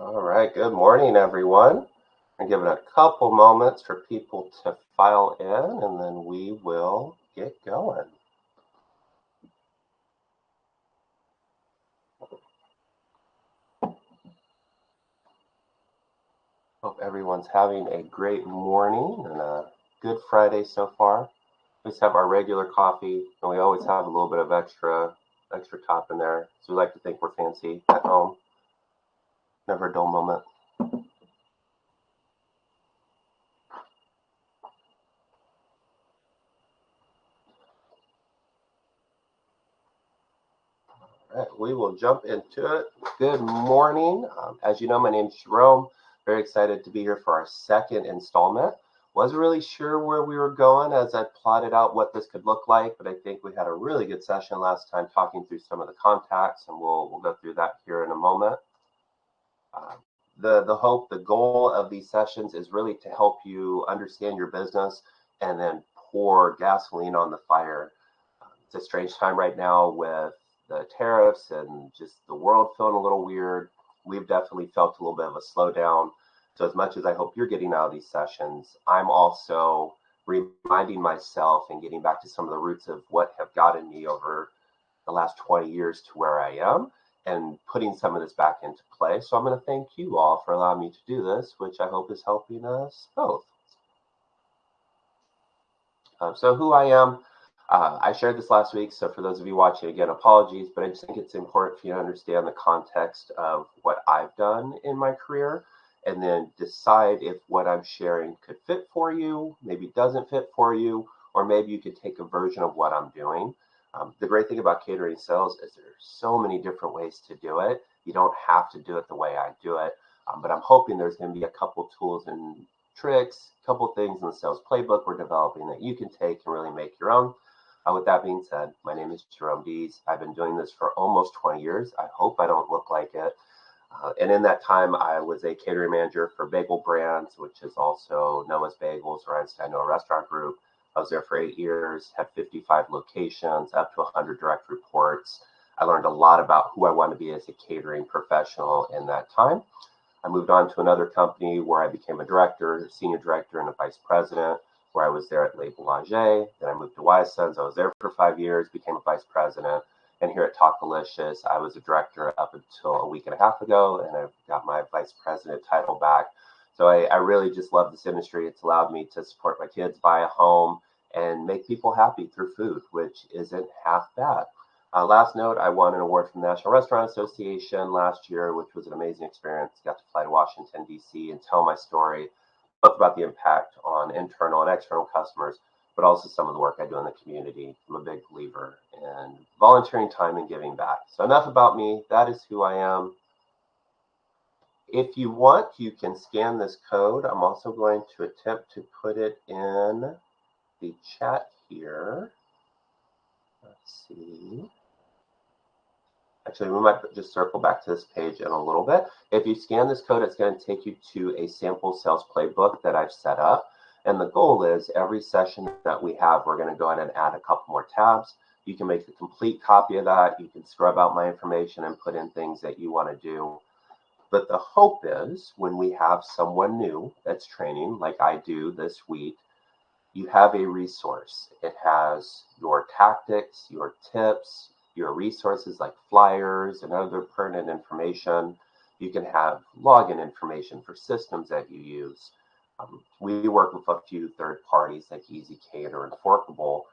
All right, good morning, everyone. I'm giving a couple moments for people to file in, and then we will get going. Hope everyone's having a great morning and a good Friday so far. We just have our regular coffee, and we always have a little bit of extra top in there. So we like to think we're fancy at home. Never a dull moment. All right, we will jump into it. Good morning. As you know, my name is Jerome. Very excited to be here for our second installment. Wasn't really sure where we were going as I plotted out what this could look like, but I think we had a really good session last time talking through some of the contacts, and we'll go through that here in a moment. The goal of these sessions is really to help you understand your business and then pour gasoline on the fire. It's a strange time right now with the tariffs and just the world feeling a little weird. We've definitely felt a little bit of a slowdown. So as much as I hope you're getting out of these sessions, I'm also reminding myself and getting back to some of the roots of what have gotten me over the last 20 years to where I am and putting some of this back into play. So I'm going to thank you all for allowing me to do this, which I hope is helping us both. So who I am, I shared this last week. So for those of you watching, again, apologies, but I just think it's important for you to understand the context of what I've done in my career and then decide if what I'm sharing could fit for you, maybe doesn't fit for you, or maybe you could take a version of what I'm doing. The great thing about catering sales is there's so many different ways to do it. You don't have to do it the way I do it, but I'm hoping there's going to be a couple tools and tricks, a couple things in the sales playbook we're developing that you can take and really make your own. With that being said, my name is Jerome Dees. I've been doing this for almost 20 years. I hope I don't look like it. And in that time, I was a catering manager for Bagel Brands, which is also Noah's Bagels or Einstein Noah Restaurant Group. I was there for 8 years, had 55 locations, up to 100 direct reports. I learned a lot about who I want to be as a catering professional in that time. I moved on to another company where I became a director, senior director, and a vice president, where I was there at Le Boulanger. Then I moved to Wise Sons. I was there for 5 years, became a vice president. And here at Talkalicious, I was a director up until a week and a half ago, and I got my vice president title back. So I really just love this industry. It's allowed me to support my kids, buy a home, and make people happy through food, which isn't half bad. Last note, I won an award from the National Restaurant Association last year, which was an amazing experience. Got to fly to Washington, D.C. and tell my story, both about the impact on internal and external customers, but also some of the work I do in the community. I'm a big believer in volunteering time and giving back. So enough about me. That is who I am. If you want, you can scan this code. I'm also going to attempt to put it in the chat here. Let's see. Actually, we might just circle back to this page in a little bit. If you scan this code, it's going to take you to a sample sales playbook that I've set up. And the goal is every session that we have, we're going to go ahead and add a couple more tabs. You can make a complete copy of that. You can scrub out my information and put in things that you want to do. But the hope is when we have someone new that's training, like I do this week, you have a resource. It has your tactics, your tips, your resources like flyers and other pertinent information. You can have login information for systems that you use. We work with a few third parties like EasyCater and Forkable,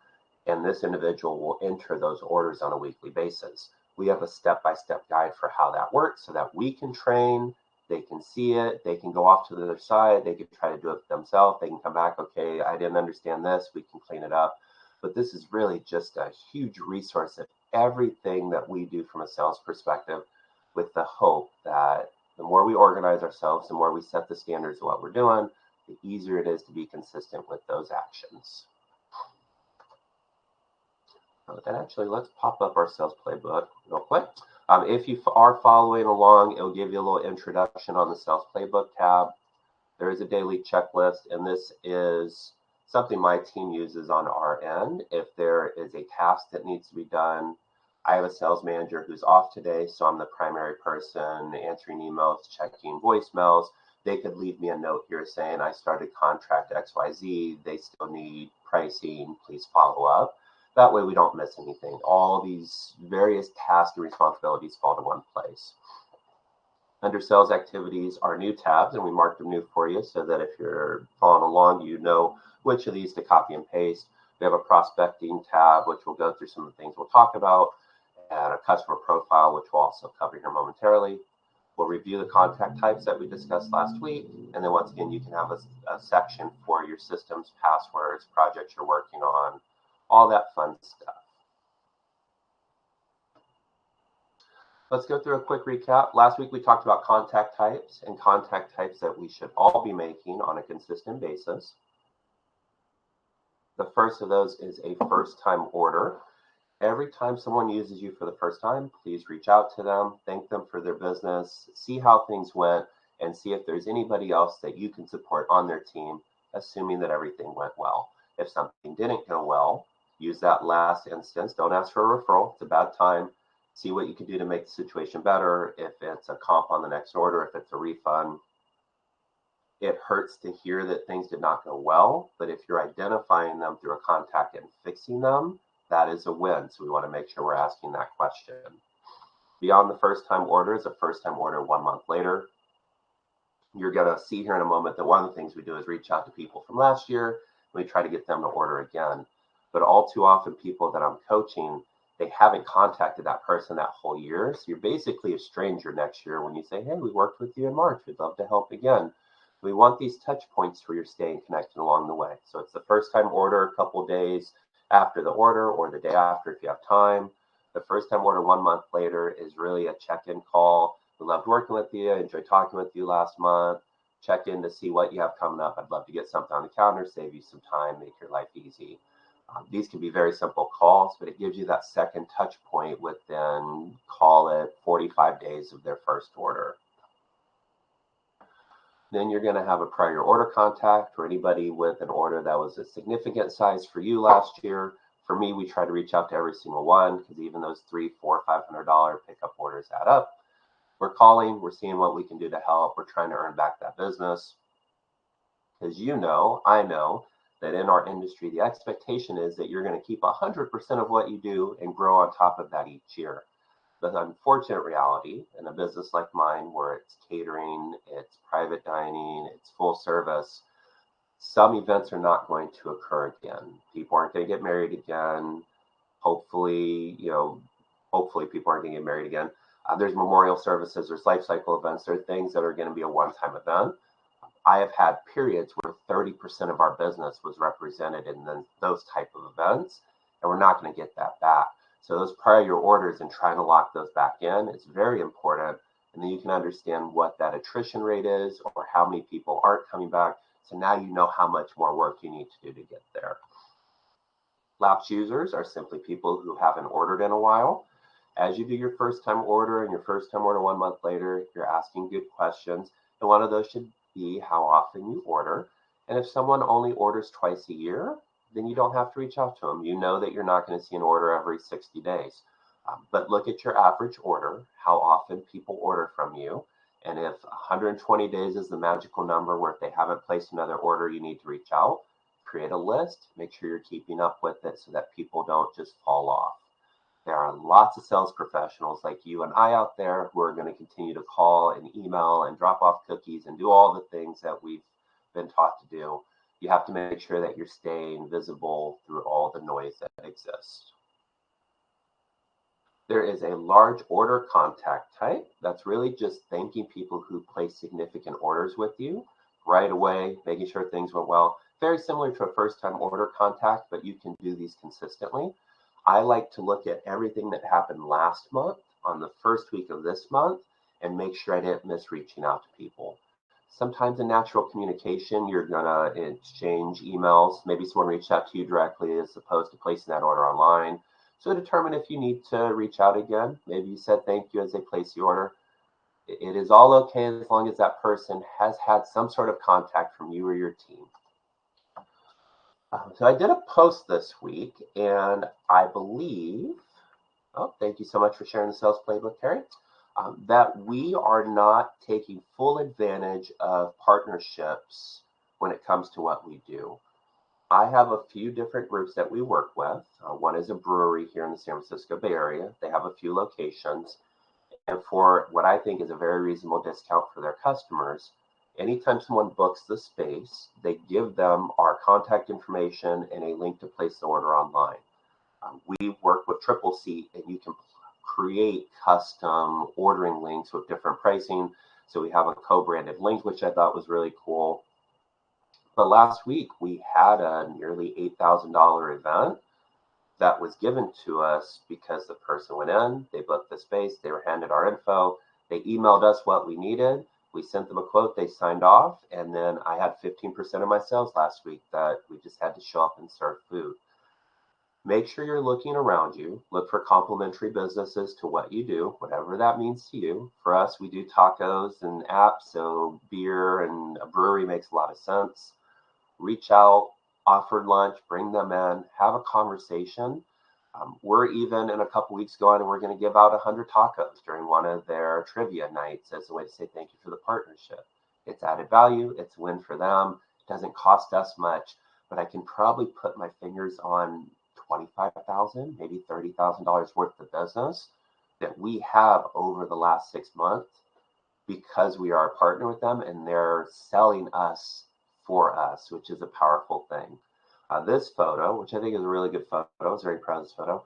and this individual will enter those orders on a weekly basis. We have a step-by-step guide for how that works so that we can train, they can see it, they can go off to the other side, they can try to do it themselves, they can come back, okay, I didn't understand this, we can clean it up. But this is really just a huge resource of everything that we do from a sales perspective, with the hope that the more we organize ourselves, the more we set the standards of what we're doing, the easier it is to be consistent with those actions. And actually, let's pop up our sales playbook real quick. If you are following along, it'll give you a little introduction on the sales playbook tab. There is a daily checklist, and this is something my team uses on our end. If there is a task that needs to be done, I have a sales manager who's off today, so I'm the primary person answering emails, checking voicemails. They could leave me a note here saying, I started contract XYZ. They still need pricing. Please follow up. That way we don't miss anything. All these various tasks and responsibilities fall to one place. Under sales activities are new tabs, and we marked them new for you so that if you're following along, you know which of these to copy and paste. We have a prospecting tab, which will go through some of the things we'll talk about, and a customer profile, which we'll also cover here momentarily. We'll review the contact types that we discussed last week, and then once again, you can have a section for your systems, passwords, projects you're working on, all that fun stuff. Let's go through a quick recap. Last week, we talked about contact types and contact types that we should all be making on a consistent basis. The first of those is a first-time order. Every time someone uses you for the first time, please reach out to them, thank them for their business, see how things went, and see if there's anybody else that you can support on their team, assuming that everything went well. If something didn't go well, use that last instance. Don't ask for a referral. It's a bad time. See what you can do to make the situation better. If it's a comp on the next order, if it's a refund. It hurts to hear that things did not go well, but if you're identifying them through a contact and fixing them, that is a win. So we want to make sure we're asking that question. Beyond the first time order is a first time order 1 month later. You're going to see here in a moment that one of the things we do is reach out to people from last year. We try to get them to order again. But all too often, people that I'm coaching, they haven't contacted that person that whole year. So you're basically a stranger next year when you say, hey, we worked with you in March. We'd love to help again. We want these touch points where you're staying connected along the way. So it's the first time order, a couple of days after the order or the day after if you have time. The first time order 1 month later is really a check-in call. We loved working with you, enjoyed talking with you last month. Check in to see what you have coming up. I'd love to get something on the calendar, save you some time, make your life easy. These can be very simple calls, but it gives you that second touch point within, call it 45 days of their first order. Then you're going to have a prior order contact for anybody with an order that was a significant size for you last year. For me, we try to reach out to every single one because even those $300, $400, $500 pickup orders add up. We're calling, we're seeing what we can do to help. We're trying to earn back that business. Because you know, I know that in our industry, the expectation is that you're going to keep 100% of what you do and grow on top of that each year. The unfortunate reality in a business like mine, where it's catering, it's private dining, it's full service, some events are not going to occur again. People aren't going to get married again. Hopefully people aren't going to get married again. There's memorial services, there's life cycle events, there are things that are going to be a one-time event. I have had periods where 30% of our business was represented in those type of events, and we're not going to get that back. So those prior orders and trying to lock those back in is very important. And then you can understand what that attrition rate is or how many people aren't coming back. So now you know how much more work you need to do to get there. Lapsed users are simply people who haven't ordered in a while. As you do your first time order and your first time order 1 month later, you're asking good questions. And one of those should be how often you order. And if someone only orders twice a year, then you don't have to reach out to them. You know that you're not going to see an order every 60 days. But look at your average order, how often people order from you. And if 120 days is the magical number where if they haven't placed another order, you need to reach out, create a list, make sure you're keeping up with it so that people don't just fall off. There are lots of sales professionals like you and I out there who are going to continue to call and email and drop off cookies and do all the things that we've been taught to do. You have to make sure that you're staying visible through all the noise that exists. There is a large order contact type that's really just thanking people who place significant orders with you right away, making sure things went well. Very similar to a first-time order contact, but you can do these consistently. I like to look at everything that happened last month on the first week of this month and make sure I didn't miss reaching out to people. Sometimes in natural communication, you're going to exchange emails. Maybe someone reached out to you directly as opposed to placing that order online. So determine if you need to reach out again. Maybe you said thank you as they place the order. It is all okay as long as that person has had some sort of contact from you or your team. So I did a post this week, and I believe Oh, thank you so much for sharing the sales playbook, Terry. That we are not taking full advantage of partnerships when it comes to what we do. I have a few different groups that we work with. One is a brewery here in the San Francisco Bay Area. They have a few locations. And for what I think is a very reasonable discount for their customers, anytime someone books the space, they give them our contact information and a link to place the order online. We work with Triple Seat, and you can create custom ordering links with different pricing. So we have a co-branded link, which I thought was really cool. But last week we had a nearly $8,000 event that was given to us because the person went in, they booked the space, they were handed our info, they emailed us what we needed, we sent them a quote, they signed off, and then I had 15% of my sales last week that we just had to show up and serve food. Make sure you're looking around you. Look for complementary businesses to what you do, whatever that means to you. For us, we do tacos and apps, so beer and a brewery makes a lot of sense. Reach out, offer lunch, bring them in, have a conversation. We're even in a couple weeks going, and we're going to give out 100 tacos during one of their trivia nights as a way to say thank you for the partnership. It's added value. It's a win for them. It doesn't cost us much, but I can probably put my fingers on $25,000, maybe $30,000 worth of business that we have over the last 6 months because we are a partner with them and they're selling us for us, which is a powerful thing. This photo, which I think is a really good photo, I was very proud of this photo.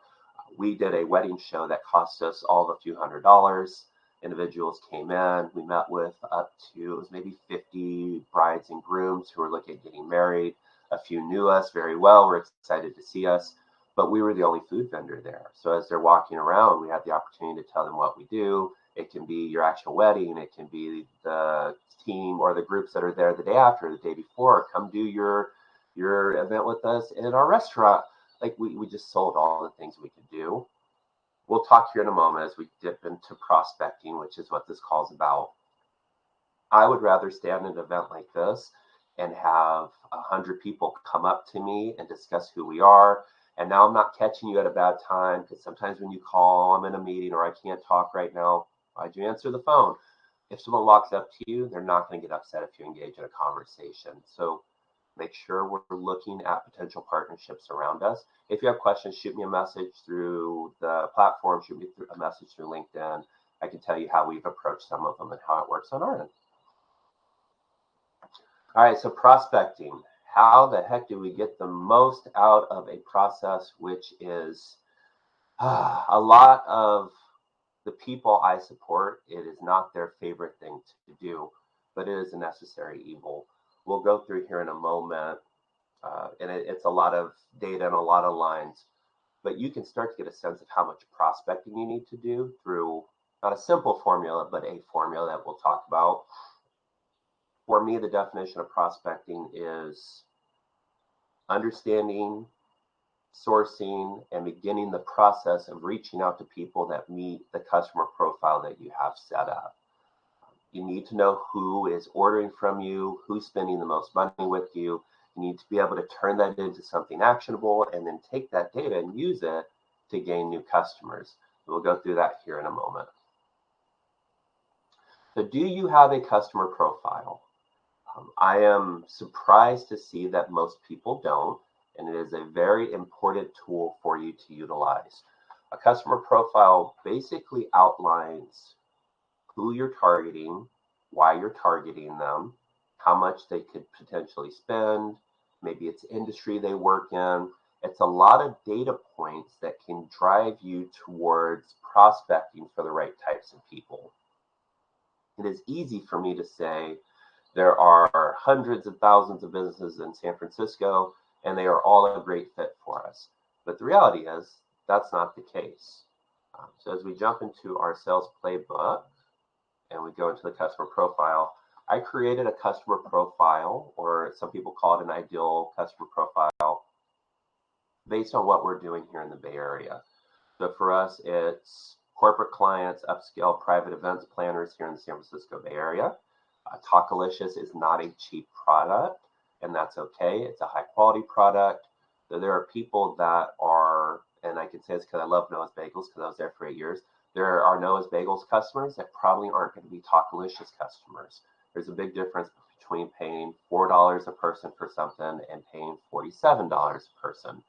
We did a wedding show that cost us all of a few $100s. Individuals came in. We met with up to, it was maybe 50 brides and grooms who were looking at getting married. A few knew us very well, were excited to see us, but we were the only food vendor there. So as they're walking around, we had the opportunity to tell them what we do. It can be your actual wedding. It can be the team or the groups that are there the day after, the day before. Come do your event with us in our restaurant. Like we just sold all the things we could do. We'll talk here in a moment as we dip into prospecting, which is what this call is about. I would rather stand at an event like this and have 100 people come up to me and discuss who we are. And now I'm not catching you at a bad time, because sometimes when you call, I'm in a meeting or I can't talk right now. Why'd you answer the phone? If someone walks up to you, they're not going to get upset if you engage in a conversation. So make sure we're looking at potential partnerships around us. If you have questions, shoot me a message through the platform, shoot me a message through LinkedIn. I can tell you how we've approached some of them and how it works on our end. All right, so prospecting. How the heck do we get the most out of a process which is a lot of the people I support, it is not their favorite thing to do, but it is a necessary evil. We'll go through here in a moment, and it's a lot of data and a lot of lines, but you can start to get a sense of how much prospecting you need to do through not a simple formula, but a formula that we'll talk about. For me, the definition of prospecting is understanding, sourcing, and beginning the process of reaching out to people that meet the customer profile that you have set up. You need to know who is ordering from you, who's spending the most money with you. You need to be able to turn that into something actionable and then take that data and use it to gain new customers. We'll go through that here in a moment. So do you have a customer profile? I am surprised to see that most people don't, and it is a very important tool for you to utilize. A customer profile basically outlines who you're targeting, why you're targeting them, how much they could potentially spend, maybe it's industry they work in. It's a lot of data points that can drive you towards prospecting for the right types of people. It is easy for me to say there are hundreds of thousands of businesses in San Francisco, and they are all a great fit for us. But the reality is that's not the case. So as we jump into our sales playbook and we go into the customer profile, I created a customer profile, or some people call it an ideal customer profile, based on what we're doing here in the Bay Area. So for us, it's corporate clients, upscale private events planners here in the San Francisco Bay Area. Talkalicious is not a cheap product, and that's okay. It's a high quality product. So there are people that are and I can say this because I love Noah's Bagels because I was there for 8 years. There are Noah's Bagels customers that probably aren't going to be Talkalicious customers. There's a big difference between paying $4 a person for something and paying $47 a person.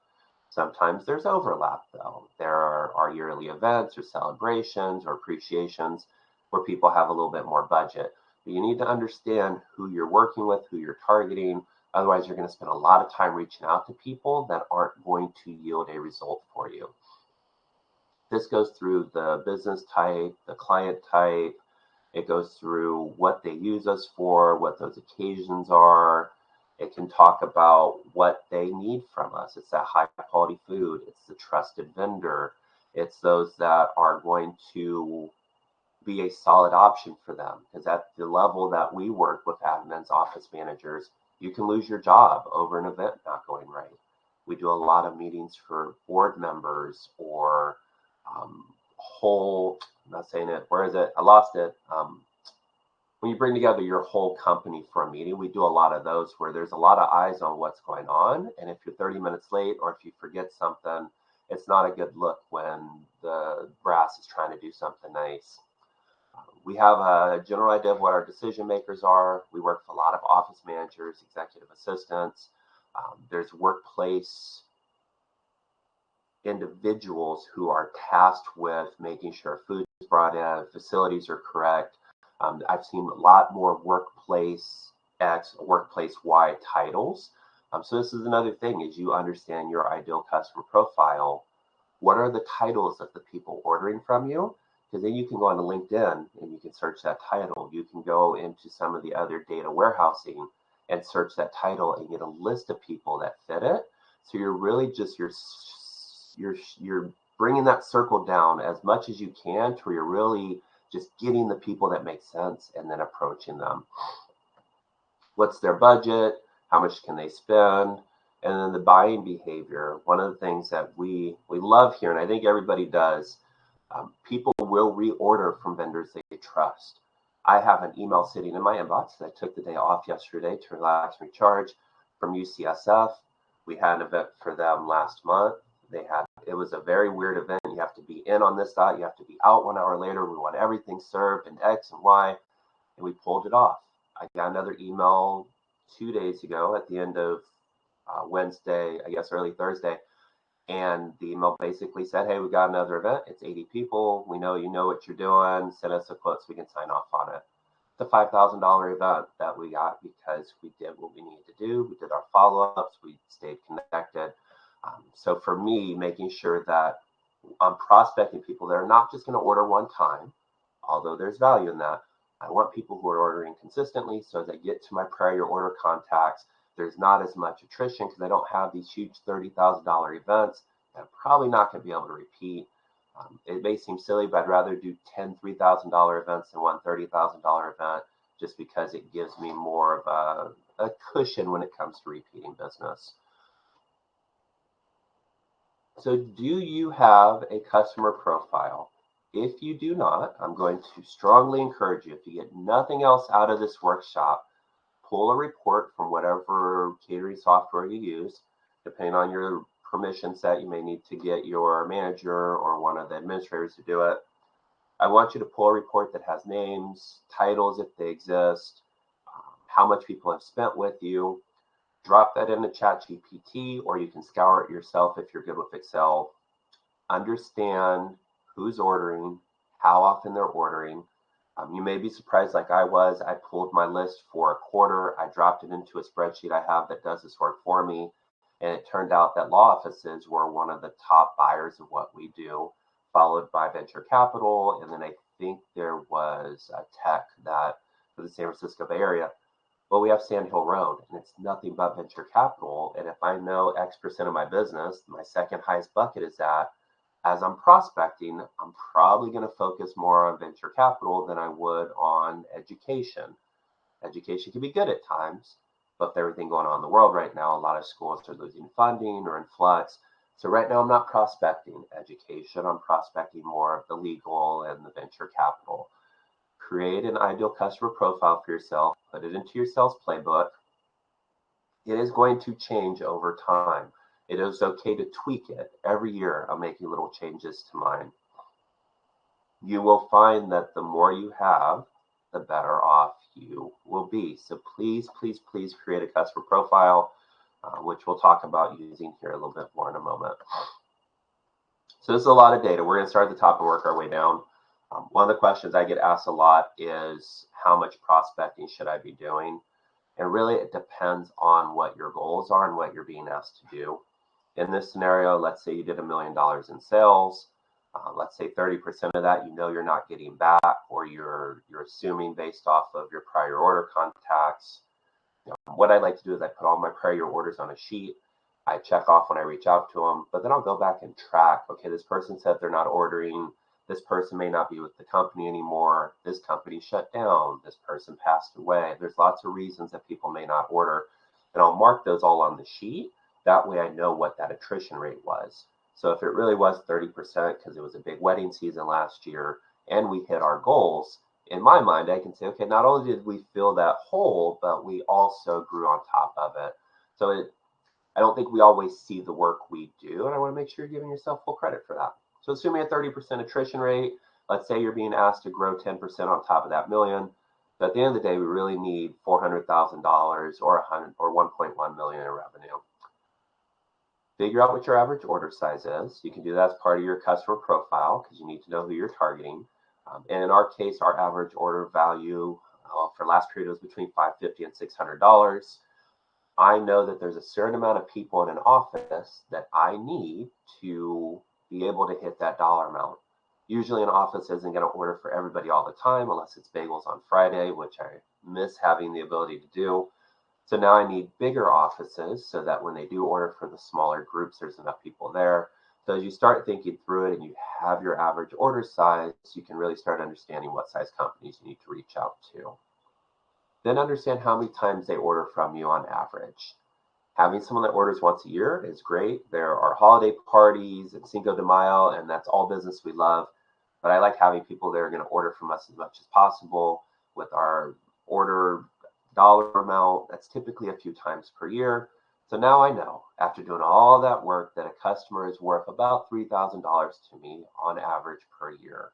Sometimes there's overlap, though. There are yearly events or celebrations or appreciations where people have a little bit more budget. But you need to understand who you're working with, who you're targeting. Otherwise, you're going to spend a lot of time reaching out to people that aren't going to yield a result for you. This goes through the business type, the client type. It goes through what they use us for, what those occasions are. It can talk about what they need from us. It's that high quality food. It's the trusted vendor. It's those that are going to be a solid option for them. Because at the level that we work with admins, office managers, you can lose your job over an event not going right. We do a lot of meetings for board members or I'm not saying it, where is it? I lost it. When you bring together your whole company for a meeting, we do a lot of those where there's a lot of eyes on what's going on. And if you're 30 minutes late or if you forget something, it's not a good look when the brass is trying to do something nice. We have a general idea of what our decision makers are. We work with a lot of office managers, executive assistants. There's workplace individuals who are tasked with making sure food is brought in, facilities are correct. I've seen a lot more workplace X, workplace Y titles. So this is another thing, is you understand your ideal customer profile. What are the titles of the people ordering from you? Because then you can go on to LinkedIn and you can search that title. You can go into some of the other data warehousing and search that title and get a list of people that fit it. So you're really just you're bringing that circle down as much as you can to where you're really just getting the people that make sense and then approaching them. What's their budget? How much can they spend? And then the buying behavior. One of the things that we love here, and I think everybody does, people will reorder from vendors they trust. I have an email sitting in my inbox that I took the day off yesterday to relax and recharge from UCSF. We had an event for them last month. It was a very weird event. You have to be in on this dot. You have to be out 1 hour later. We want everything served in X and Y, and we pulled it off. I got another email 2 days ago at the end of Wednesday, I guess early Thursday, and the email basically said, hey, we got another event. It's 80 people. We know you know what you're doing. Send us a quote so we can sign off on it. It's a $5,000 event that we got because we did what we needed to do. We did our follow-ups. We stayed connected. So for me, making sure that I'm prospecting people that are not just going to order one time, although there's value in that. I want people who are ordering consistently, so as I get to my prior order contacts, there's not as much attrition because I don't have these huge $30,000 events that I'm probably not going to be able to repeat. It may seem silly, but I'd rather do 10 $3,000 events than one $30,000 event, just because it gives me more of a cushion when it comes to repeating business. So do you have a customer profile? If you do not, I'm going to strongly encourage you, if you get nothing else out of this workshop, pull a report from whatever catering software you use. Depending on your permission set, you may need to get your manager or one of the administrators to do it. I want you to pull a report that has names, titles if they exist, how much people have spent with you. Drop that into ChatGPT, or you can scour it yourself if you're good with Excel. Understand who's ordering, how often they're ordering. You may be surprised like I was. I pulled my list for a quarter. I dropped it into a spreadsheet I have that does this work for me. And it turned out that law offices were one of the top buyers of what we do, followed by venture capital. And then I think there was a tech that for the San Francisco Bay Area. Well, we have Sand Hill Road, and it's nothing but venture capital. And if I know X percent of my business, my second highest bucket is that. As I'm prospecting, I'm probably going to focus more on venture capital than I would on education. Education can be good at times, but with everything going on in the world right now, a lot of schools are losing funding or in flux. So right now I'm not prospecting education. I'm prospecting more of the legal and the venture capital. Create an ideal customer profile for yourself, put it into your sales playbook. It is going to change over time. It is okay to tweak it. Every year, I'm making little changes to mine. You will find that the more you have, the better off you will be. So please, please, please create a customer profile, which we'll talk about using here a little bit more in a moment. So this is a lot of data. We're going to start at the top and work our way down. One of the questions I get asked a lot is, how much prospecting should I be doing? And really, it depends on what your goals are and what you're being asked to do. In this scenario, let's say you did $1 million in sales. Let's say 30% of that you're not getting back, or you're assuming based off of your prior order contacts. What I like to do is I put all my prior orders on a sheet. I check off when I reach out to them, but then I'll go back and track. Okay, this person said they're not ordering. This person may not be with the company anymore. This company shut down. This person passed away. There's lots of reasons that people may not order, and I'll mark those all on the sheet. That way I know what that attrition rate was. So if it really was 30% because it was a big wedding season last year and we hit our goals, in my mind, I can say, okay, not only did we fill that hole, but we also grew on top of it. So I don't think we always see the work we do, and I want to make sure you're giving yourself full credit for that. So assuming a 30% attrition rate, let's say you're being asked to grow 10% on top of that million. So at the end of the day, we really need $400,000 or $1.1 million in revenue. Figure out what your average order size is. You can do that as part of your customer profile because you need to know who you're targeting. And in our case, our average order value for last period was between $550 and $600. I know that there's a certain amount of people in an office that I need to be able to hit that dollar amount. Usually an office isn't going to order for everybody all the time unless it's bagels on Friday, which I miss having the ability to do. So now I need bigger offices so that when they do order for the smaller groups, there's enough people there. So as you start thinking through it and you have your average order size, you can really start understanding what size companies you need to reach out to. Then understand how many times they order from you on average. Having someone that orders once a year is great. There are holiday parties and Cinco de Mayo, and that's all business we love. But I like having people that are going to order from us as much as possible with our order dollar amount. That's typically a few times per year. So now I know, after doing all that work, that a customer is worth about $3,000 to me on average per year.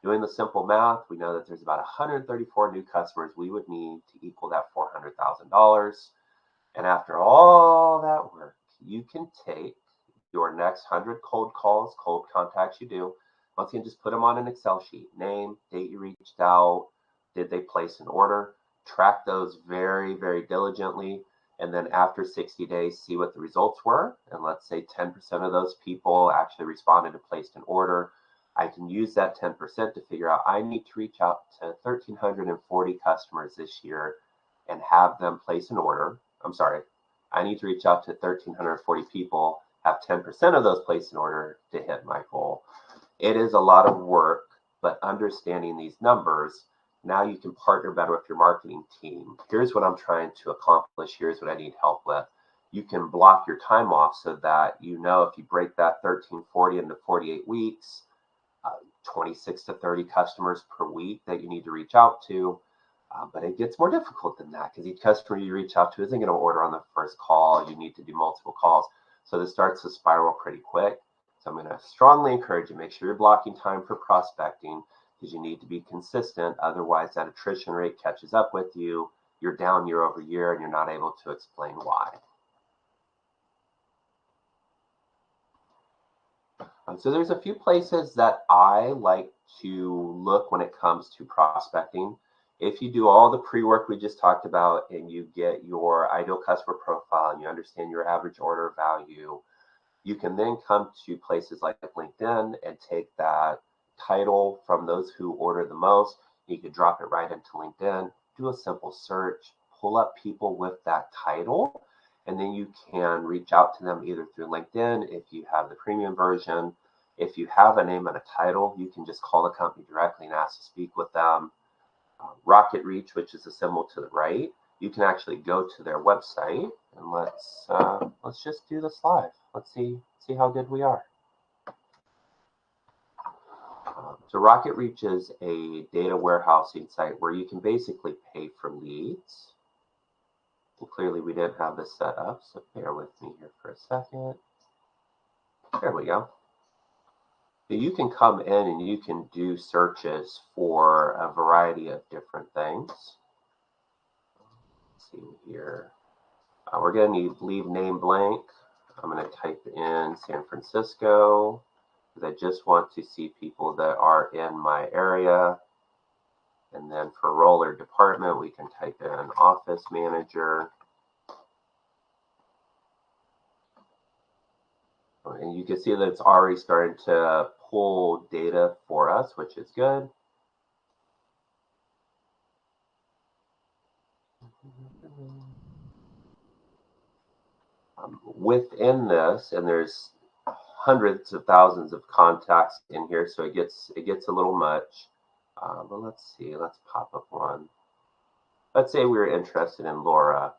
Doing the simple math, we know that there's about 134 new customers we would need to equal that $400,000. And after all that work, you can take your next 100 cold calls, cold contacts you do. Once again, just put them on an Excel sheet. Name, date you reached out, did they place an order? Track those very, very diligently. And then after 60 days, see what the results were. And let's say 10% of those people actually responded and placed an order. I can use that 10% to figure out I need to reach out to 1,340 customers this year and have them place an order. I need to reach out to 1,340 people, have 10% of those place an order to hit my goal. It is a lot of work, but understanding these numbers, now you can partner better with your marketing team. Here's what I'm trying to accomplish. Here's what I need help with. You can block your time off so that if you break that 1,340 into 48 weeks, 26 to 30 customers per week that you need to reach out to. But it gets more difficult than that because each customer you reach out to isn't going to order on the first call. You need to do multiple calls. So this starts to spiral pretty quick. So I'm going to strongly encourage you, make sure you're blocking time for prospecting because you need to be consistent. Otherwise, that attrition rate catches up with you. You're down year over year and you're not able to explain why. So there's a few places that I like to look when it comes to prospecting. If you do all the pre-work we just talked about and you get your ideal customer profile and you understand your average order value, you can then come to places like LinkedIn and take that title from those who order the most. You can drop it right into LinkedIn, do a simple search, pull up people with that title, and then you can reach out to them either through LinkedIn if you have the premium version. If you have a name and a title, you can just call the company directly and ask to speak with them. Rocket Reach, which is the symbol to the right, you can actually go to their website and let's just do this live. Let's see how good we are. So Rocket Reach is a data warehousing site where you can basically pay for leads. And clearly we didn't have this set up, so bear with me here for a second. There we go. So you can come in and you can do searches for a variety of different things. Let's see here. We're going to leave name blank. I'm going to type in San Francisco because I just want to see people that are in my area. And then for role or department, we can type in office manager. And you can see that it's already starting to pull data for us, which is good. Within this, and there's hundreds of thousands of contacts in here, so it gets a little much. But let's see, let's pop up one. Let's say we're interested in Laura.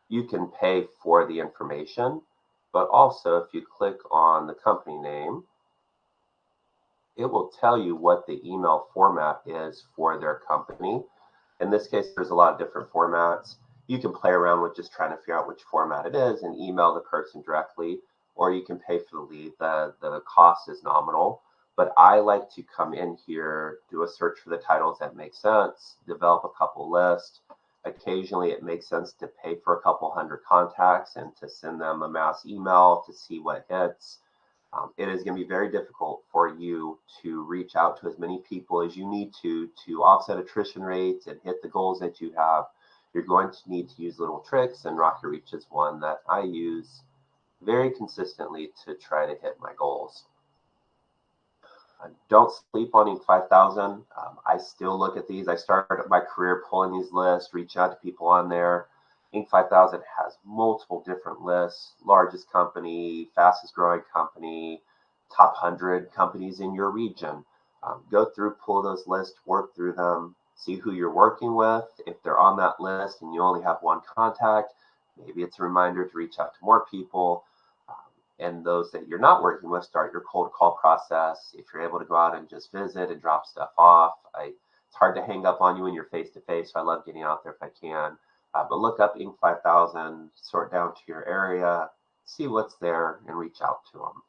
You can pay for the information, but also if you click on the company name, it will tell you what the email format is for their company. In this case, there's a lot of different formats. You can play around with just trying to figure out which format it is and email the person directly, or you can pay for the lead. The cost is nominal, but I like to come in here, do a search for the titles that make sense, develop a couple lists. Occasionally, it makes sense to pay for a couple hundred contacts and to send them a mass email to see what hits. It is going to be very difficult for you to reach out to as many people as you need to offset attrition rates and hit the goals that you have. You're going to need to use little tricks, and Rocket Reach is one that I use very consistently to try to hit my goals. Don't sleep on Inc. 5000. I still look at these. I started my career pulling these lists, reaching out to people on there. Inc. 5000 has multiple different lists: largest company, fastest growing company, top 100 companies in your region. Go through, pull those lists, work through them, see who you're working with. If they're on that list and you only have one contact, maybe it's a reminder to reach out to more people. And those that you're not working with, start your cold call process. If you're able to go out and just visit and drop stuff off, it's hard to hang up on you when you're face to face, so I love getting out there if I can. But look up Inc. 5000, sort down to your area, see what's there, and reach out to them.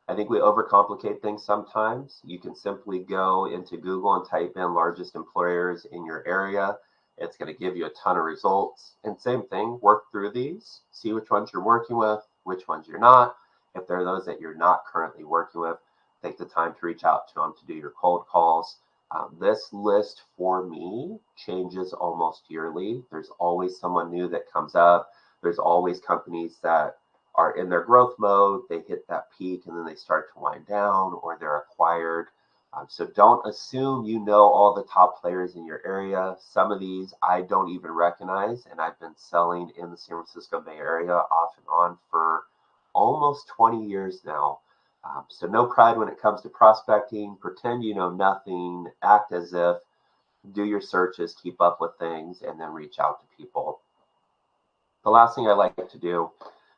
I think we overcomplicate things sometimes. You can simply go into Google and type in largest employers in your area. It's going to give you a ton of results. And same thing, work through these, see which ones you're working with, which ones you're not. If there are those that you're not currently working with, take the time to reach out to them to do your cold calls. This list for me changes almost yearly. There's always someone new that comes up. There's always companies that are in their growth mode. They hit that peak and then they start to wind down, or they're acquired. So don't assume you know all the top players in your area. Some of these I don't even recognize, and I've been selling in the San Francisco Bay Area off and on for almost 20 years now. So no pride when it comes to prospecting. Pretend you know nothing, act as if, do your searches, keep up with things, and then reach out to people. The last thing I like to do,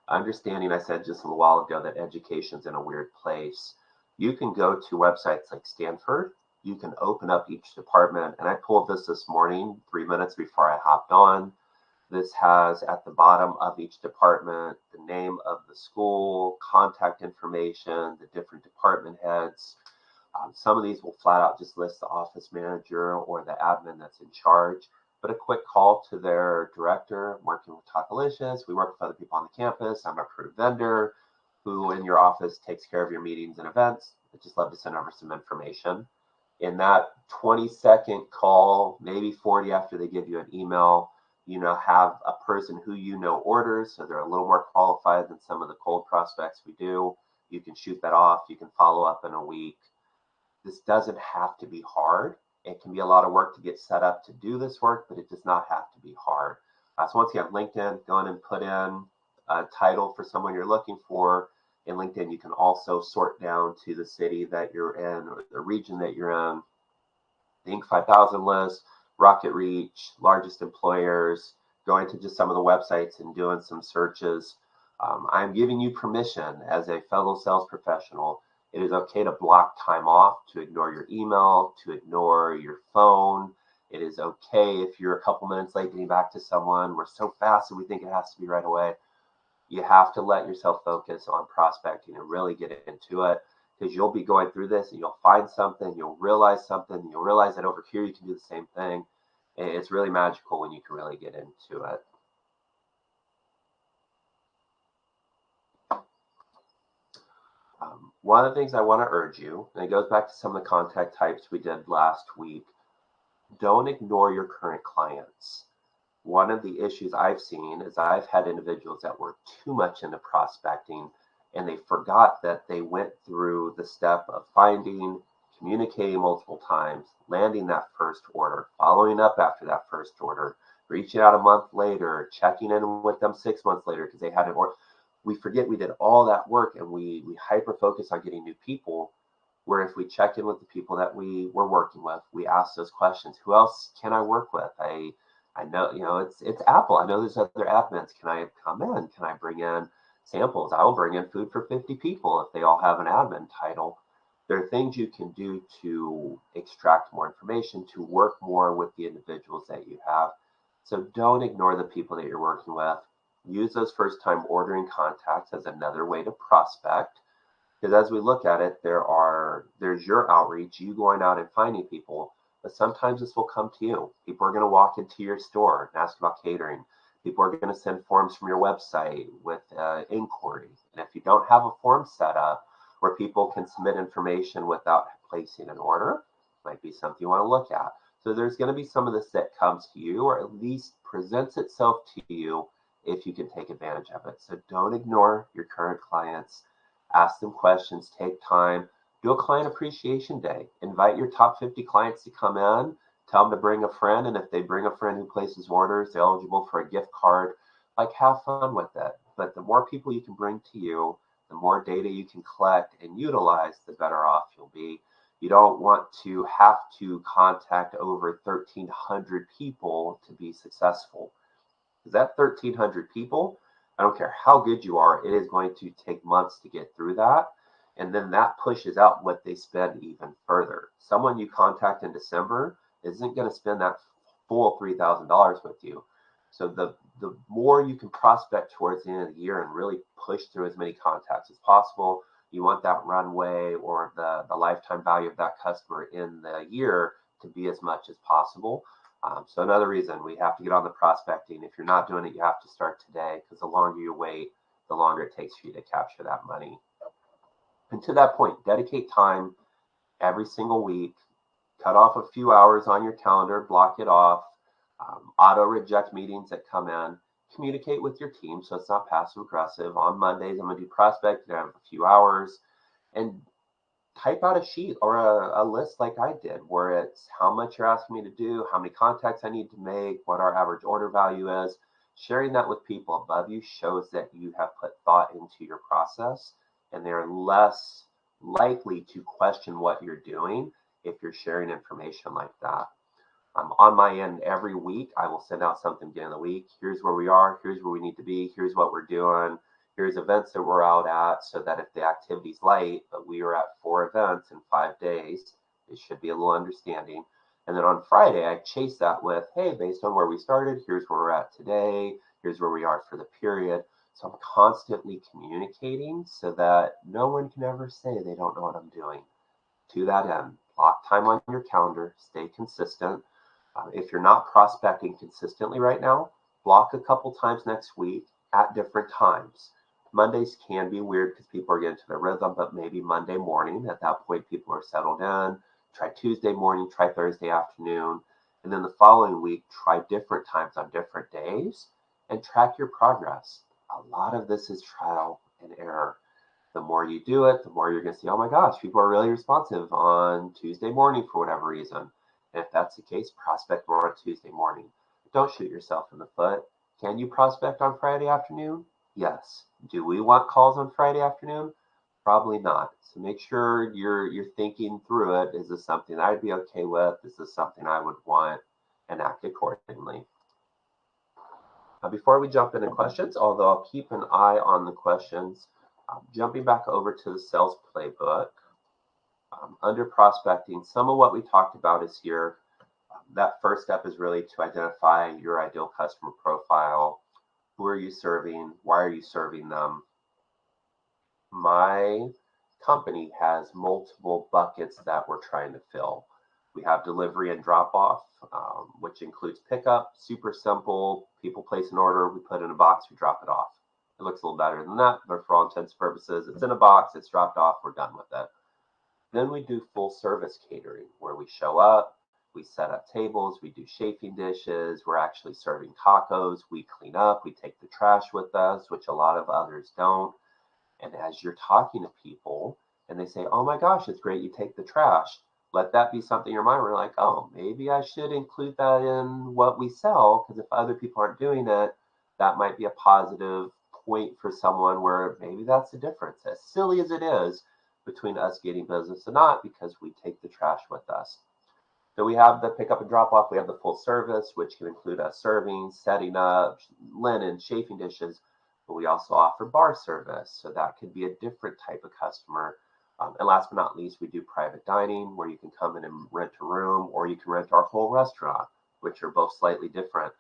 understanding I said just a little while ago that education's in a weird place. You can go to websites like Stanford. You can open up each department. And I pulled this morning, 3 minutes before I hopped on. This has at the bottom of each department the name of the school, contact information, the different department heads. Some of these will flat out just list the office manager or the admin that's in charge. But a quick call to their director, working with Talkalicious. We work with other people on the campus. I'm a approved vendor who in your office takes care of your meetings and events. I'd just love to send over some information. In that 20-second call, maybe 40 after they give you an email, have a person who orders, so they're a little more qualified than some of the cold prospects we do. You can shoot that off. You can follow up in a week. This doesn't have to be hard. It can be a lot of work to get set up to do this work, but it does not have to be hard. So once you have LinkedIn, go in and put in a title for someone you're looking for. In LinkedIn, you can also sort down to the city that you're in or the region that you're in. The Inc. 5000 list, Rocket Reach, largest employers, going to just some of the websites and doing some searches. I'm giving you permission as a fellow sales professional. It is okay to block time off, to ignore your email, to ignore your phone. It is okay if you're a couple minutes late getting back to someone. We're so fast and we think it has to be right away. You have to let yourself focus on prospecting and really get into it, because you'll be going through this and you'll find something, you'll realize something, you'll realize that over here you can do the same thing. It's really magical when you can really get into it. One of the things I want to urge you, and it goes back to some of the contact types we did last week, don't ignore your current clients. One of the issues I've seen is I've had individuals that were too much into prospecting and they forgot that they went through the step of finding, communicating multiple times, landing that first order, following up after that first order, reaching out a month later, checking in with them 6 months later because they had an order. We forget we did all that work and we hyper focus on getting new people, where if we check in with the people that we were working with, we ask those questions. Who else can I work with? I know, it's Apple. I know there's other admins. Can I come in? Can I bring in samples? I will bring in food for 50 people if they all have an admin title. There are things you can do to extract more information, to work more with the individuals that you have. So don't ignore the people that you're working with. Use those first time ordering contacts as another way to prospect. Because as we look at it, there's your outreach, you going out and finding people, but sometimes this will come to you. People are going to walk into your store and ask about catering. People are going to send forms from your website with inquiry. And if you don't have a form set up where people can submit information without placing an order, might be something you want to look at. So there's going to be some of this that comes to you, or at least presents itself to you if you can take advantage of it. So don't ignore your current clients. Ask them questions, take time, do a client appreciation day. Invite your top 50 clients to come in, tell them to bring a friend, and if they bring a friend who places orders, they're eligible for a gift card. Like, have fun with it. But the more people you can bring to you, the more data you can collect and utilize, the better off you'll be. You don't want to have to contact over 1,300 people to be successful. Because that 1,300 people, I don't care how good you are, it is going to take months to get through that. And then that pushes out what they spend even further. Someone you contact in December isn't going to spend that full $3,000 with you. So the more you can prospect towards the end of the year and really push through as many contacts as possible, you want that runway or the lifetime value of that customer in the year to be as much as possible. So another reason we have to get on the prospecting. If you're not doing it, you have to start today, because the longer you wait, the longer it takes for you to capture that money. And to that point, dedicate time every single week. Cut off a few hours on your calendar, block it off. Auto reject meetings that come in. Communicate with your team so it's not passive aggressive. On Mondays, I'm going to do prospecting. I have a few hours. And type out a sheet or a list like I did, where it's how much you're asking me to do, how many contacts I need to make, what our average order value is. Sharing that with people above you shows that you have put thought into your process, and they're less likely to question what you're doing if you're sharing information like that. On my end, every week, I will send out something at the end of the week. Here's where we are. Here's where we need to be. Here's what we're doing. Here's events that we're out at, so that if the activity's light, but we are at 4 events in 5 days, it should be a little understanding. And then on Friday, I chase that with, hey, based on where we started, here's where we're at today. Here's where we are for the period. So I'm constantly communicating so that no one can ever say they don't know what I'm doing. To that end, block time on your calendar, stay consistent. If you're not prospecting consistently right now, block a couple times next week at different times. Mondays can be weird because people are getting to their rhythm, but maybe Monday morning. At that point, people are settled in. Try Tuesday morning, try Thursday afternoon. And then the following week, try different times on different days and track your progress. A lot of this is trial and error. The more you do it, the more you're going to see, oh my gosh, people are really responsive on Tuesday morning for whatever reason. And if that's the case, prospect more on Tuesday morning. Don't shoot yourself in the foot. Can you prospect on Friday afternoon? Yes. Do we want calls on Friday afternoon? Probably not. So make sure you're thinking through it. Is this something I'd be okay with? Is this something I would want? And act accordingly. Now, before we jump into questions, although I'll keep an eye on the questions, jumping back over to the sales playbook, under prospecting, some of what we talked about is here. That first step is really to identify your ideal customer profile. Who are you serving? Why are you serving them? My company has multiple buckets that we're trying to fill. We have delivery and drop off, which includes pickup, super simple. People place an order, we put it in a box, we drop it off. It looks a little better than that, but for all intents and purposes, it's in a box, it's dropped off, we're done with it. Then we do full service catering, where we show up, we set up tables, we do chafing dishes, we're actually serving tacos, we clean up, we take the trash with us, which a lot of others don't. And as you're talking to people and they say, oh my gosh, it's great you take the trash, let that be something in your mind where you're like, oh, maybe I should include that in what we sell, because if other people aren't doing it, that might be a positive point for someone where maybe that's the difference, as silly as it is, between us getting business and not, because we take the trash with us. So we have the pickup and drop off. We have the full service, which can include us serving, setting up, linen, chafing dishes. But we also offer bar service. So that could be a different type of customer. And last but not least, we do private dining, where you can come in and rent a room, or you can rent our whole restaurant, which are both slightly different.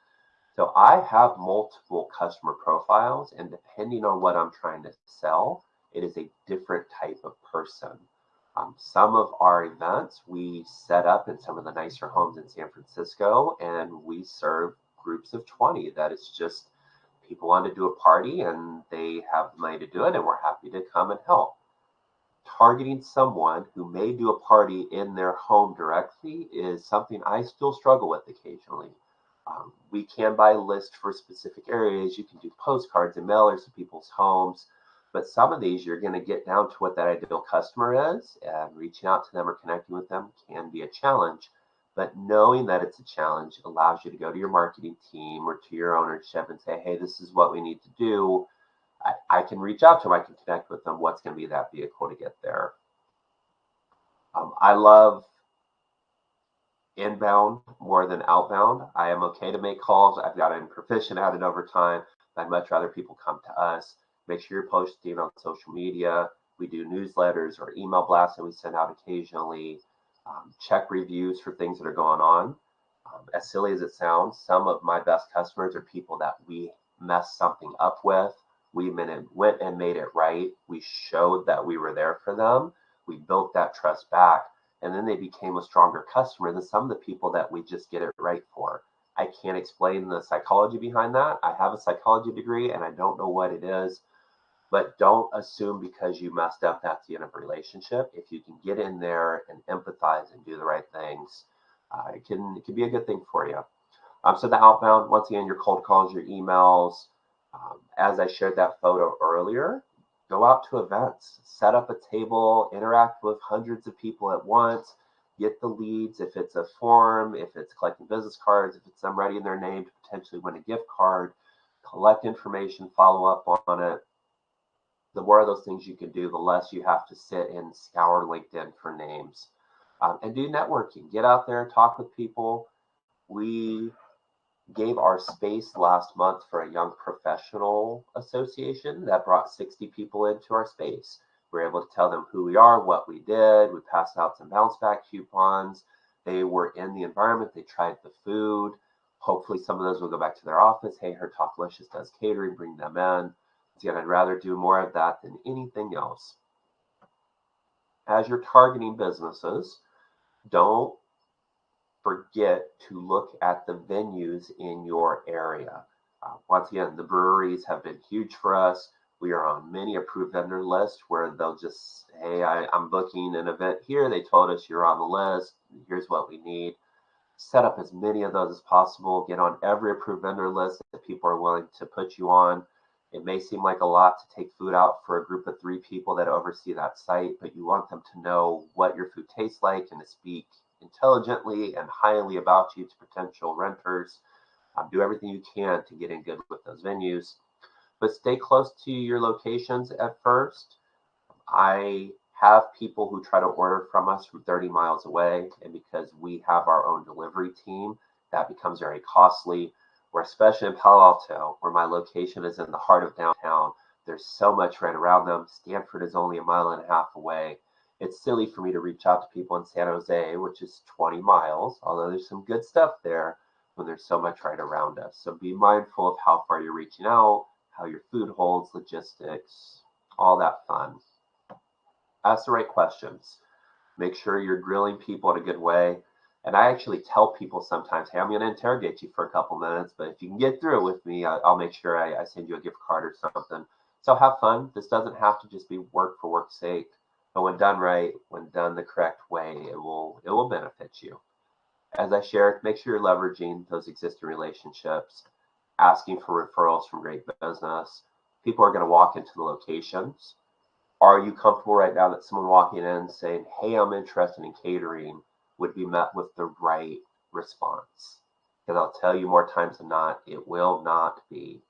So I have multiple customer profiles, and depending on what I'm trying to sell, it is a different type of person. Some of our events we set up in some of the nicer homes in San Francisco, and we serve groups of 20. That is just people want to do a party and they have money to do it, and we're happy to come and help. Targeting someone who may do a party in their home directly is something I still struggle with occasionally. We can buy lists for specific areas. You can do postcards and mailers to people's homes. But some of these, you're going to get down to what that ideal customer is, and reaching out to them or connecting with them can be a challenge. But knowing that it's a challenge allows you to go to your marketing team or to your ownership and say, hey, this is what we need to do. I can reach out to them. I can connect with them. What's going to be that vehicle to get there? I love inbound more than outbound. I am okay to make calls. I've gotten proficient at it over time. I'd much rather people come to us. Make sure you're posting on social media. We do newsletters or email blasts that we send out occasionally. Check reviews for things that are going on. As silly as it sounds, some of my best customers are people that we messed something up with. We went and made it right. We showed that we were there for them. We built that trust back. And then they became a stronger customer than some of the people that we just get it right for. I can't explain the psychology behind that. I have a psychology degree and I don't know what it is. But don't assume because you messed up that's the end of a relationship. If you can get in there and empathize and do the right things, it can be a good thing for you. So the outbound, once again, your cold calls, your emails. As I shared that photo earlier, go out to events, set up a table, interact with hundreds of people at once, get the leads. If it's a form, if it's collecting business cards, if it's them writing their name to potentially win a gift card, collect information, follow up on it. The more of those things you can do, the less you have to sit and scour LinkedIn for names. And do networking. Get out there, talk with people. We gave our space last month for a young professional association that brought 60 people into our space. We were able to tell them who we are, what we did. We passed out some bounce back coupons. They were in the environment. They tried the food. Hopefully some of those will go back to their office. Hey, her Talkalicious does catering, bring them in. Again, I'd rather do more of that than anything else. As you're targeting businesses, don't forget to look at the venues in your area. Once again, the breweries have been huge for us. We are on many approved vendor lists where they'll just say, hey, I'm booking an event here. They told us you're on the list. Here's what we need. Set up as many of those as possible. Get on every approved vendor list that people are willing to put you on. It may seem like a lot to take food out for a group of 3 people that oversee that site, but you want them to know what your food tastes like and to speak intelligently and highly about you to potential renters. Do everything you can to get in good with those venues, but stay close to your locations at first. I have people who try to order from us from 30 miles away, and because we have our own delivery team, that becomes very costly. Where especially in Palo Alto, where my location is in the heart of downtown, there's so much right around them. Stanford is only 1.5 miles away. It's silly for me to reach out to people in San Jose, which is 20 miles, although there's some good stuff there. when there's so much right around us. So be mindful of how far you're reaching out, how your food holds, logistics, all that fun. Ask the right questions. Make sure you're grilling people in a good way. And I actually tell people sometimes, hey, I'm going to interrogate you for a couple minutes, but if you can get through it with me, I'll make sure I send you a gift card or something. So have fun. This doesn't have to just be work for work's sake. But when done right, when done the correct way, it will benefit you. As I shared, make sure you're leveraging those existing relationships, asking for referrals from great business. People are going to walk into the locations. Are you comfortable right now that someone walking in saying, hey, I'm interested in catering, would be met with the right response? Because I'll tell you more times than not, it will not be.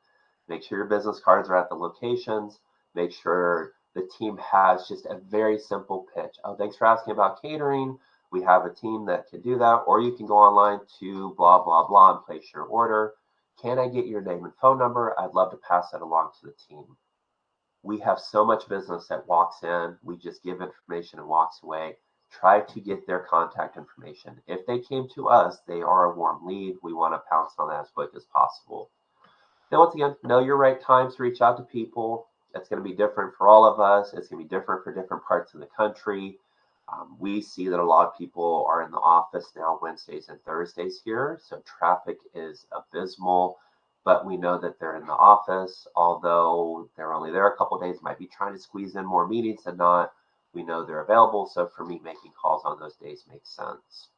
Make sure your business cards are at the locations. Make sure the team has just a very simple pitch. Oh, thanks for asking about catering. We have a team that can do that. Or you can go online to blah, blah, blah and place your order. Can I get your name and phone number? I'd love to pass that along to the team. We have so much business that walks in. We just give information and walks away. Try to get their contact information. If they came to us, they are a warm lead. We want to pounce on that as quick as possible. Now, once again, know your right times to reach out to people. It's going to be different for all of us. It's going to be different for different parts of the country. We see that a lot of people are in the office now Wednesdays and Thursdays here, so traffic is abysmal, but we know that they're in the office. Although they're only there a couple of days, might be trying to squeeze in more meetings than not. We know they're available, so for me, making calls on those days makes sense.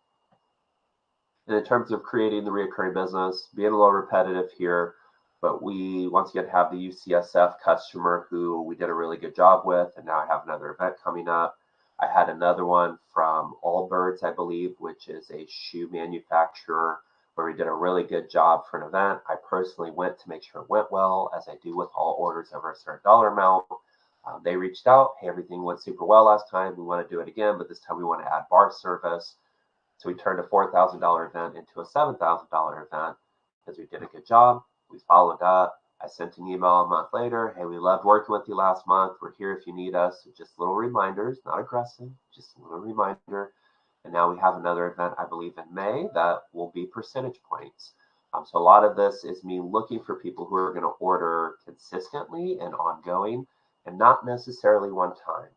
And in terms of creating the recurring business, being a little repetitive here, but we once again have the UCSF customer who we did a really good job with, and now I have another event coming up. I had another one from Allbirds, I believe, which is a shoe manufacturer, where we did a really good job for an event. I personally went to make sure it went well, as I do with all orders over a certain dollar amount. They reached out, hey, everything went super well last time. We want to do it again, but this time we want to add bar service. So we turned a $4,000 event into a $7,000 event because we did a good job. We followed up. I sent an email a month later. Hey, we loved working with you last month. We're here if you need us. Just little reminders, not aggressive, just a little reminder. And now we have another event, I believe, in May that will be percentage points. So a lot of this is me looking for people who are going to order consistently and ongoing and not necessarily one time.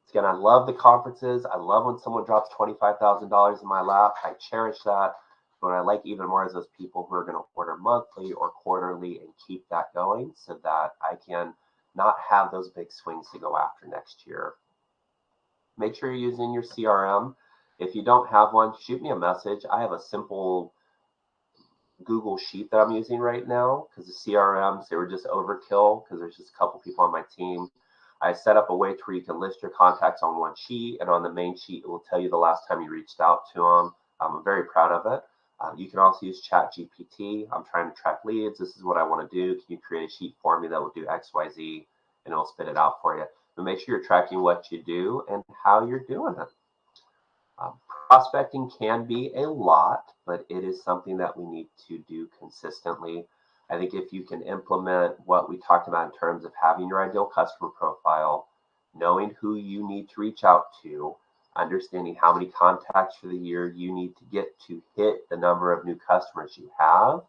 Again, I love the conferences. I love when someone drops $25,000 in my lap. I cherish that. But what I like even more is those people who are going to order monthly or quarterly and keep that going so that I can not have those big swings to go after next year. Make sure you're using your CRM. If you don't have one, shoot me a message. I have a simple Google Sheet that I'm using right now because the CRMs, they were just overkill because there's just a couple people on my team. I set up a way to where you can list your contacts on one sheet, and on the main sheet, it will tell you the last time you reached out to them. I'm very proud of it. You can also use ChatGPT. I'm trying to track leads. This is what I want to do. Can you create a sheet for me that will do X, Y, Z, and it'll spit it out for you. But make sure you're tracking what you do and how you're doing it. Prospecting can be a lot, but it is something that we need to do consistently. I think if you can implement what we talked about in terms of having your ideal customer profile, knowing who you need to reach out to, understanding how many contacts for the year you need to get to hit the number of new customers you have,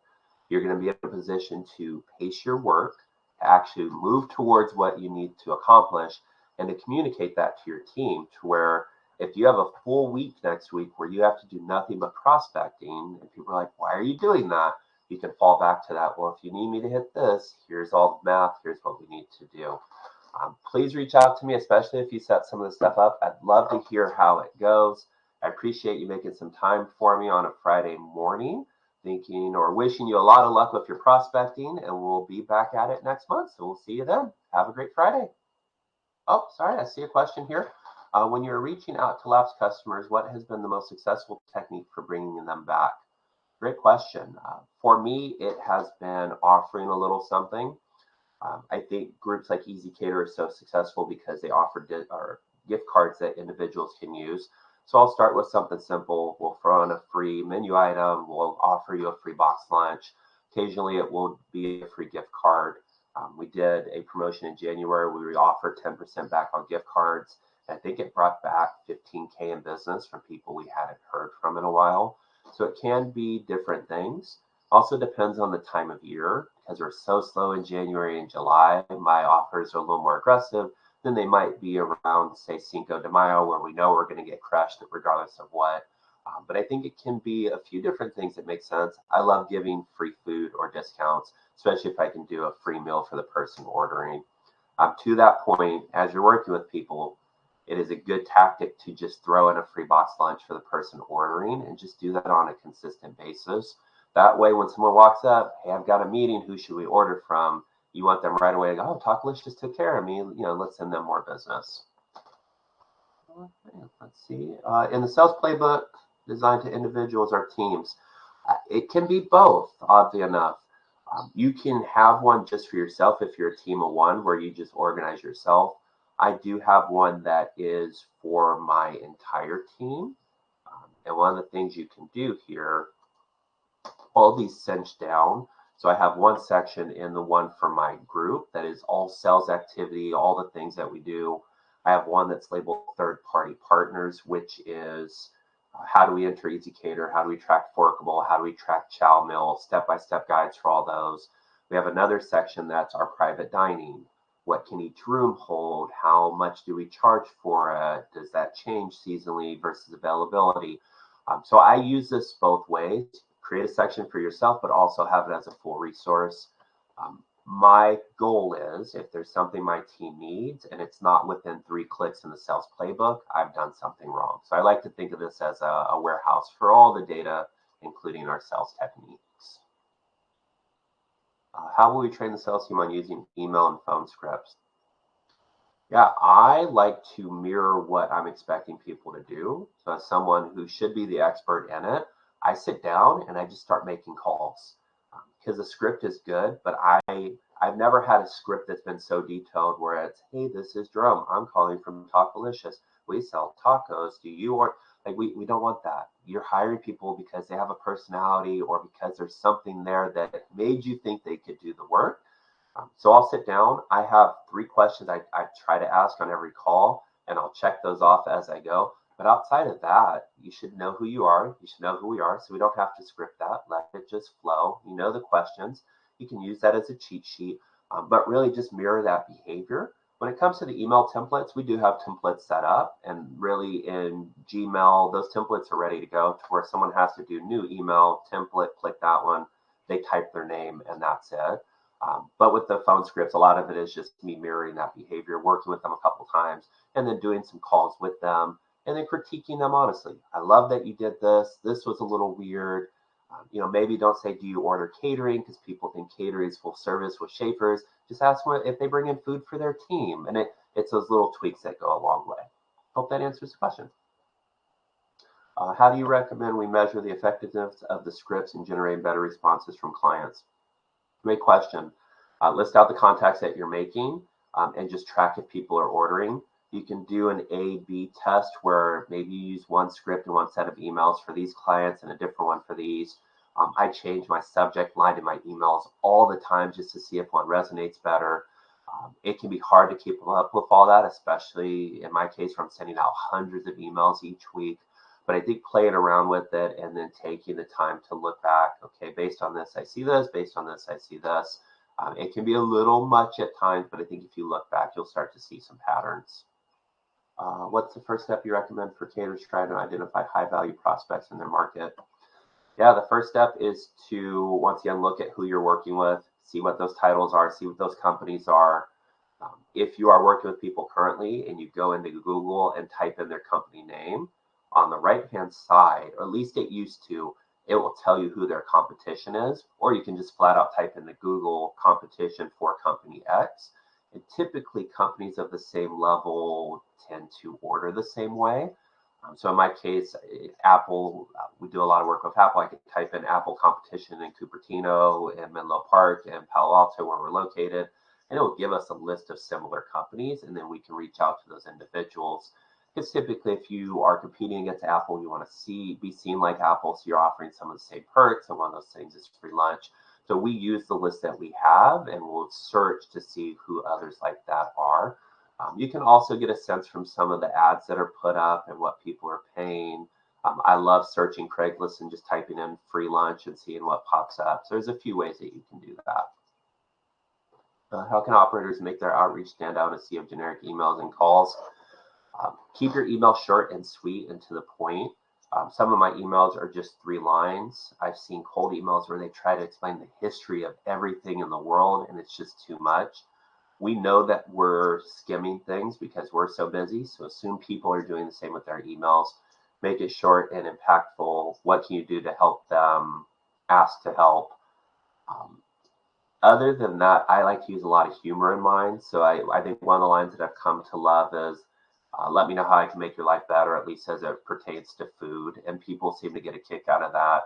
you're going to be in a position to pace your work, to actually move towards what you need to accomplish, and to communicate that to your team to where if you have a full week next week where you have to do nothing but prospecting, and people are like, why are you doing that? You can fall back to that. Well, if you need me to hit this, here's all the math. Here's what we need to do. Please reach out to me, especially if you set some of this stuff up. I'd love to hear how it goes. I appreciate you making some time for me on a Friday morning, thinking or wishing you a lot of luck with your prospecting, and we'll be back at it next month. So we'll see you then. Have a great Friday. Oh, sorry, I see a question here. When you're reaching out to lapsed customers, what has been the most successful technique for bringing them back? Great question. For me, it has been offering a little something. I think groups like Easy Cater are so successful because they offer gift cards that individuals can use. So I'll start with something simple. We'll throw in a free menu item. We'll offer you a free box lunch. Occasionally, it will be a free gift card. We did a promotion in January where we offered 10% back on gift cards. I think it brought back $15K in business from people we hadn't heard from in a while. So it can be different things. Also depends on the time of year, because we're so slow in January and July. My offers are a little more aggressive than they might be around, say, Cinco de Mayo, where we know we're going to get crushed regardless of what. But I think it can be a few different things that make sense. I love giving free food or discounts, especially if I can do a free meal for the person ordering. To that point, as you're working with people, it is a good tactic to just throw in a free box lunch for the person ordering and just do that on a consistent basis. That way, when someone walks up, hey, I've got a meeting, who should we order from? You want them right away to go, oh, Talkalicious took care of me. Let's send them more business. Let's see. In the sales playbook designed to individuals or teams, it can be both, oddly enough. You can have one just for yourself if you're a team of one where you just organize yourself. I do have one that is for my entire team. And one of the things you can do here, all these cinched down. So I have one section in the one for my group that is all sales activity, all the things that we do. I have one that's labeled third-party partners, which is how do we enter Easy Cater? How do we track Forkable? How do we track Chow Mill? Step-by-step guides for all those. We have another section that's our private dining. What can each room hold? How much do we charge for it? Does that change seasonally versus availability? So I use this both ways. Create a section for yourself, but also have it as a full resource. My goal is if there's something my team needs and it's not within 3 clicks in the sales playbook, I've done something wrong. So I like to think of this as a warehouse for all the data, including our sales techniques. How will we train the sales team on using email and phone scripts? Yeah, I like to mirror what I'm expecting people to do. So as someone who should be the expert in it, I sit down and I just start making calls. Because the script is good, but I've never had a script that's been so detailed where it's, hey, this is Jerome. I'm calling from Talkalicious. We sell tacos. Do you or like we don't want that. You're hiring people because they have a personality or because there's something there that made you think they could do the work. So I'll sit down. I have 3 questions I try to ask on every call, and I'll check those off as I go. But outside of that, you should know who you are. You should know who we are. So we don't have to script that. Let it just flow. You know the questions. You can use that as a cheat sheet, but really just mirror that behavior. When it comes to the email templates, we do have templates set up. And really in Gmail, those templates are ready to go to where someone has to do new email template, click that one. They type their name and that's it. But with the phone scripts, a lot of it is just me mirroring that behavior, working with them a couple times, and then doing some calls with them. And then critiquing them honestly. I love that you did this. This was a little weird. Maybe don't say, do you order catering? Because people think catering is full service with Schaefer's. Just ask them if they bring in food for their team. And it's those little tweaks that go a long way. Hope that answers the question. How do you recommend we measure the effectiveness of the scripts in generating better responses from clients? Great question. List out the contacts that you're making and just track if people are ordering. You can do an A/B test where maybe you use one script and one set of emails for these clients and a different one for these. I change my subject line in my emails all the time just to see if one resonates better. It can be hard to keep up with all that, especially in my case where I'm sending out hundreds of emails each week. But I think playing around with it and then taking the time to look back, okay, based on this, I see this, based on this, I see this. It can be a little much at times, but I think if you look back, you'll start to see some patterns. What's the first step you recommend for caterers trying to identify high value prospects in their market? Yeah, the first step is to once again look at who you're working with, see what those titles are, see what those companies are. If you are working with people currently and you go into Google and type in their company name, on the right hand side, or at least it used to, it will tell you who their competition is, or you can just flat out type in the Google competition for company X. And typically companies of the same level tend to order the same way. So in my case, Apple, we do a lot of work with Apple. I can type in Apple competition in Cupertino and Menlo Park and Palo Alto where we're located, and it will give us a list of similar companies, and then we can reach out to those individuals. Because typically if you are competing against Apple, you want to be seen like Apple, so you're offering some of the same perks, and one of those things is free lunch. So we use the list that we have, and we'll search to see who others like that are. You can also get a sense from some of the ads that are put up and what people are paying. I love searching Craigslist and just typing in free lunch and seeing what pops up. So there's a few ways that you can do that. How can operators make their outreach stand out in a sea of generic emails and calls? Keep your email short and sweet and to the point. Some of my emails are just 3 lines. I've seen cold emails where they try to explain the history of everything in the world, and it's just too much. We know that we're skimming things because we're so busy, so assume people are doing the same with their emails. Make it short and impactful. What can you do to help them? Ask to help. Other than that, I like to use a lot of humor in mine. So I think one of the lines that I've come to love is, let me know how I can make your life better, at least as it pertains to food. And people seem to get a kick out of that.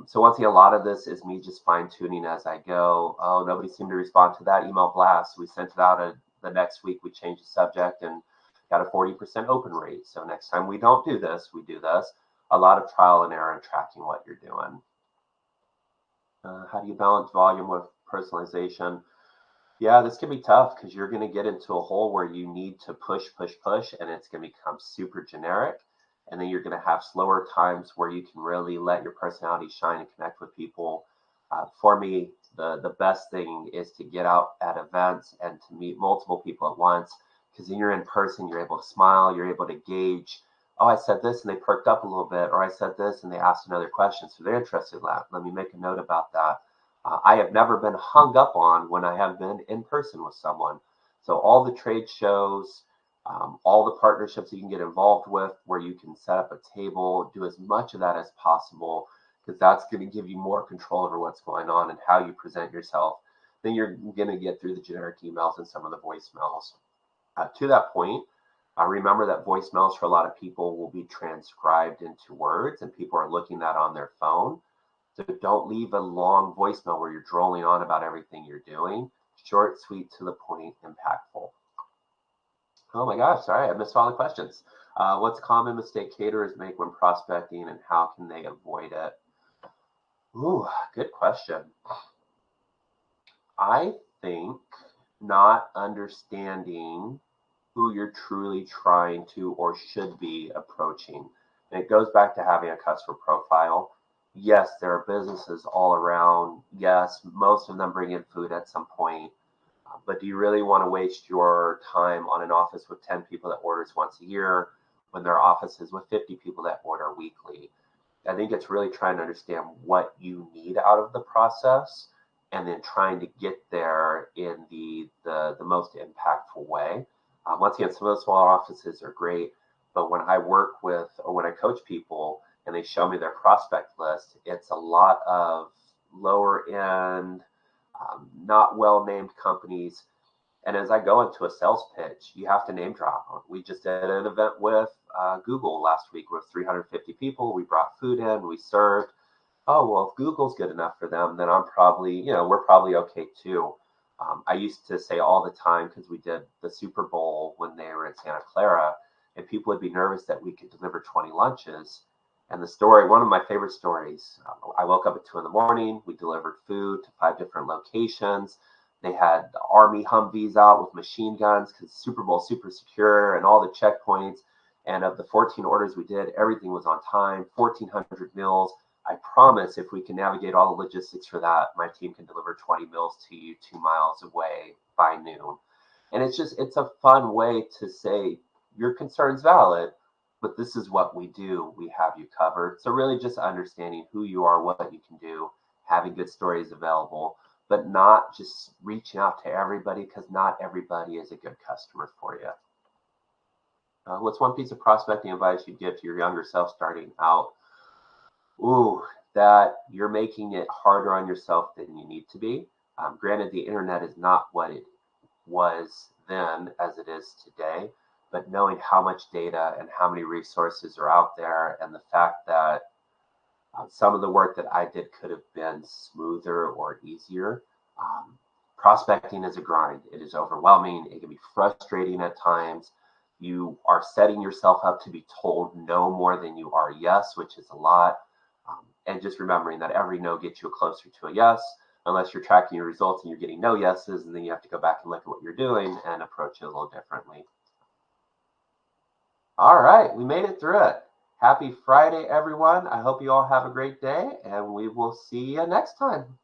So once again, a lot of this is me just fine tuning as I go. Oh, nobody seemed to respond to that email blast. We sent it out the next week. We changed the subject and got a 40% open rate. So next time we don't do this, we do this. A lot of trial and error and tracking what you're doing. How do you balance volume with personalization? Yeah, this can be tough because you're going to get into a hole where you need to push, and it's going to become super generic. And then you're going to have slower times where you can really let your personality shine and connect with people. For me, the best thing is to get out at events and to meet multiple people at once, because then you're in person, you're able to smile, you're able to gauge, oh, I said this and they perked up a little bit, or I said this and they asked another question, so they're interested in that. Let me make a note about that. I have never been hung up on when I have been in person with someone. So all the trade shows, all the partnerships you can get involved with, where you can set up a table, do as much of that as possible, because that's going to give you more control over what's going on and how you present yourself. Then you're going to get through the generic emails and some of the voicemails. To that point, remember that voicemails for a lot of people will be transcribed into words, and people are looking at that on their phone. So don't leave a long voicemail where you're droning on about everything you're doing. Short, sweet, to the point, impactful. Oh my gosh, sorry, I missed all the questions. What's a common mistake caterers make when prospecting, and how can they avoid it? Ooh, good question. I think not understanding who you're truly trying to or should be approaching. And it goes back to having a customer profile. Yes, there are businesses all around. Yes, most of them bring in food at some point. But do you really want to waste your time on an office with 10 people that orders once a year when there are offices with 50 people that order weekly? I think it's really trying to understand what you need out of the process and then trying to get there in the most impactful way. Once again, some of the smaller offices are great, but when I work with or when I coach people and they show me their prospect list, it's a lot of lower end, not well-named companies. And as I go into a sales pitch, you have to name drop. We just did an event with Google last week with 350 people. We brought food in, we served. Oh, well, if Google's good enough for them, then I'm probably, we're probably okay too. I used to say all the time, because we did the Super Bowl when they were in Santa Clara, and people would be nervous that we could deliver 20 lunches. And the story, one of my favorite stories, I woke up at 2 a.m. We delivered food to 5 different locations. They had the Army Humvees out with machine guns because Super Bowl super secure and all the checkpoints. And of the 14 orders we did, everything was on time, 1,400 meals. I promise if we can navigate all the logistics for that, my team can deliver 20 meals to you 2 miles away by noon. And it's a fun way to say your concern's valid, but this is what we do. We have you covered. So really just understanding who you are, what you can do, having good stories available, but not just reaching out to everybody, because not everybody is a good customer for you. What's one piece of prospecting advice you'd give to your younger self starting out? Ooh, that you're making it harder on yourself than you need to be. Granted, the internet is not what it was then as it is today, but knowing how much data and how many resources are out there, and the fact that some of the work that I did could have been smoother or easier. Prospecting is a grind. It is overwhelming. It can be frustrating at times. You are setting yourself up to be told no more than you are yes, which is a lot. And just remembering that every no gets you closer to a yes, unless you're tracking your results and you're getting no yeses, and then you have to go back and look at what you're doing and approach it a little differently. All right, we made it through it. Happy Friday, everyone. I hope you all have a great day, and we will see you next time.